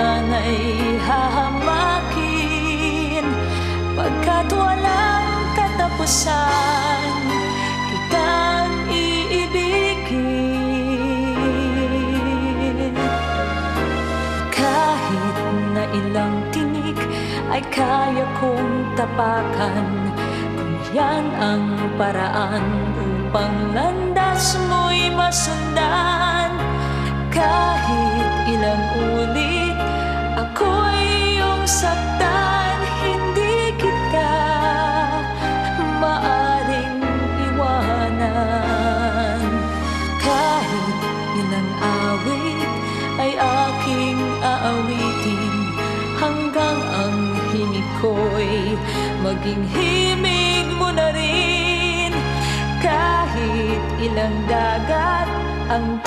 yan ay hahamakin, pagkat walang katapusan kitang iibigin. Kahit na ilang tinik ay kaya kong tapakan, kung yan ang paraan upang landas mo'y masundan. Kahit ilang ulit ako'y iyong saktan, hindi kita maaring iwanan. Kahit ilang awit ay aking aawitin, hanggang ang himig ko'y maging himig mo na rin. Kahit ilang dagat ang